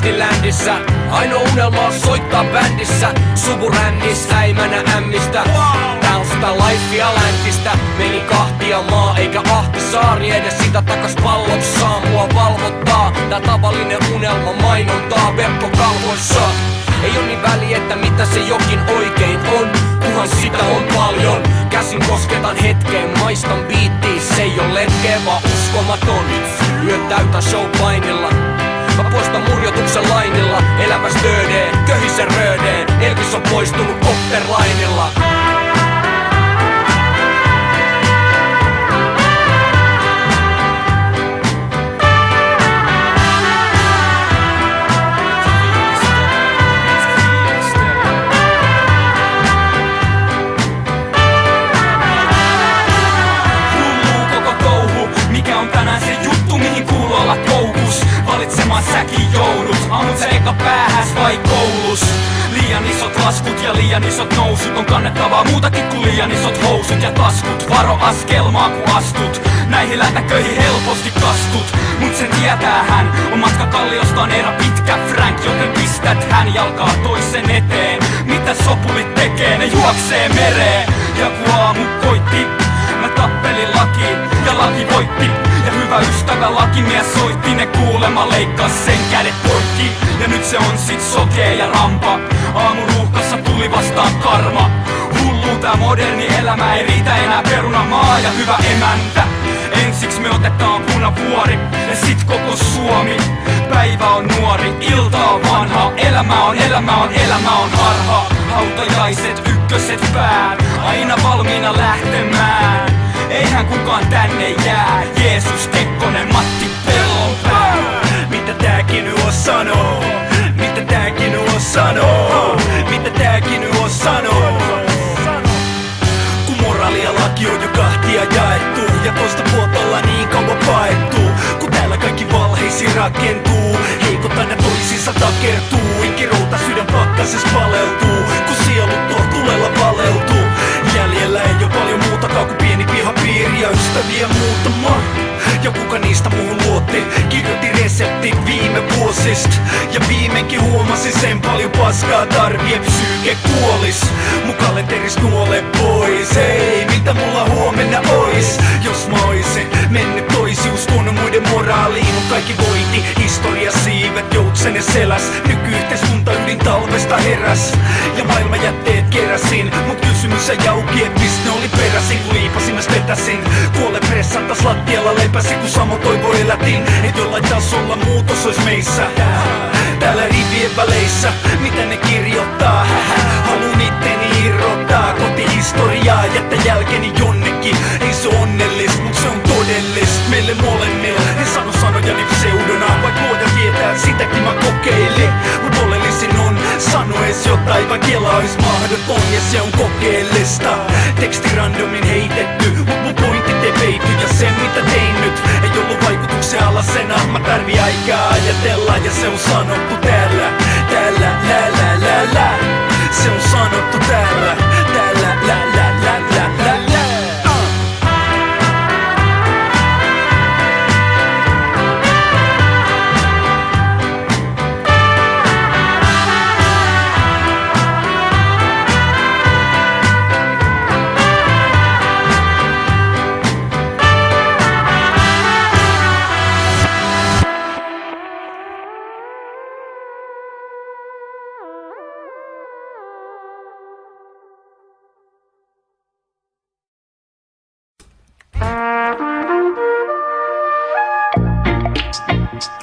Disneylandissa. Ainoa unelma on soittaa bändissä. Suburännis äimänä ämmistä. Tää on sitä lifea läntistä. Meni kahtia maa eikä Ahtisaari. Edes sitä takas pallot saa mua valvottaa. Tää tavallinen unelma mainontaa verkkokalvoissa. Ei oo niin väliä, että mitä se jokin oikein on, kunhan sitä on paljon. Käsin kosketan hetkeen, maistan biittiin. Se ei oo letkeä, vaan uskomaton. Yöt täytän showpainilla. Mä poistan murjotuksen lainilla. Elämäs dödee, köhisen rödee. Elvis on poistunut Copperlinella. Valitsemaan säkin joudut, aamut sä eka päähäs vai koulus? Liian isot laskut ja liian isot nousut on kannettavaa muutakin kuin liian isot housut ja taskut. Varo askelmaa kun astut, näihin lätäköihin helposti kastut. Mut sen tietää hän, on matka Kalliosta on erä pitkä Frank, joten pistät hän jalkaa toisen eteen. Mitä sopulit tekee, ne juoksee mereen. Ja kun aamu koitti, mä tappelin lakiin ja laki voitti. Ja hyvä ystävä lakimies soitti, ne kuulema leikkas sen kädet poikki. Ja nyt se on sit sokea ja rampa, aamuruuhkassa tuli vastaan karma. Hullu tää moderni elämä, ei riitä enää perunamaa ja hyvä emäntä. Ensiksi me otetaan Punavuori ja sit koko Suomi. Päivä on nuori, ilta on vanha, elämä on harha. Hautajaiset, ykköset päät, aina valmiina lähtemään. Eihän kukaan tänne jää, Jeesus, Kekkonen, Matti, Pellonpää. Mitä tääkin nyt on sanoo? Mitä tääkin nyt on sanoo? Mitä tääkin nyt on sanoo? Kun moraali ja laki on jo kahtia jaettu ja toista puolta ollaan niin kauan paettu. Kun täällä kaikki valheisiin rakentuu, heikot aina toisiinsa takertuu. Ikirouta sydän pakkases paleltuu, kun sielut tuolla tulella valeutuu. Jäljellä ei oo paljon muutakaan kuin pieni pihapiiri ja ystäviä muutama. Ja kuka niistä muuhun luotti, kirjoitti reseptin viime vuosista. Ja viimeinkin huomasin sen paljon paskaa tarvii, psyyke kuolis. Mun kalenteris nuole pois. Hei, mitä mulla huomenna ois? Jos mä oisin mennyt toisi, uskonut muiden moraaliin. On kaikki voiti, historia siivet, joutsenen seläs. Nykyyhteiskunta ydin talvesta heräs. Ja maailmanjätteet keräsin, mut kysymys ei jauki, et mistä ne oli peräisin. Kun liipasin mä vetäsin, kuole pressantas lattialla lepäsin. Kun samo toivo elätin, et jollain tasolla muutos ois meissä. Täällä rivien väleissä, mitä ne kirjoittaa? Haluun itteni irrottaa kotihistoriaa, jättä jälkeni jonnekin. Ei se onnellist, mut se on todellist meille molemmilla. En sano sanojani pseudona, vaik luoja tietää, sitäkin mä kokeilin. Mut oleellisin on sanoes jotain, vaik kela ois mahdoton ja se on kokeellista. Teksti randomin heitetty, mut mun pointit ei peity. Ja sen mitä tein nyt, ei ollut vaikutuksen alasena. Mä tarvii aikaa ajatella ja se on sanottu täällä. Täällä, lä. Se on sanottu täällä. Täällä, lä.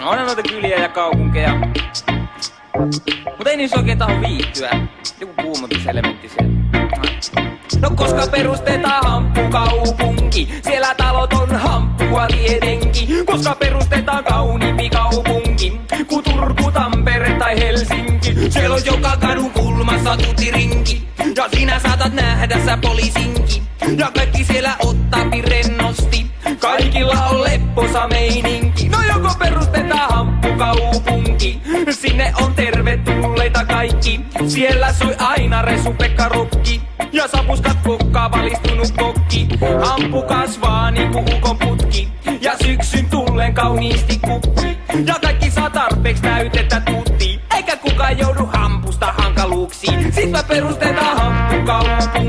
No on noita kyliä ja kaupunkeja, mut ei niissä oikein taho viihtyä. Joku kuumotuselementti siellä. No koska perustetaan hamppukaupunki, siellä talot on hamppua tietenkin. Koska perustetaan kauniimpi kaupunki, ku Turku, Tampere tai Helsinki. Siellä on joka kadun kulmassa tutirinki, ja sinä saatat nähdä sä poliisinki. Ja kaikki siellä ottaapi rennosti, kaikilla on lepposa meininki. No joko perustetaan hamppukaupunki, sinne on tervetulleita kaikki. Siellä soi aina Resu-Pekka Rokki, ja sapuskat kokkaa valistunut kokki. Hamppu kasvaa niinku ukon putki, ja syksyn tullen kauniisti kukki. Ja kaikki saa tarpeeksi täytettä tutki. Sit mä perustetaan hamppukaupunki.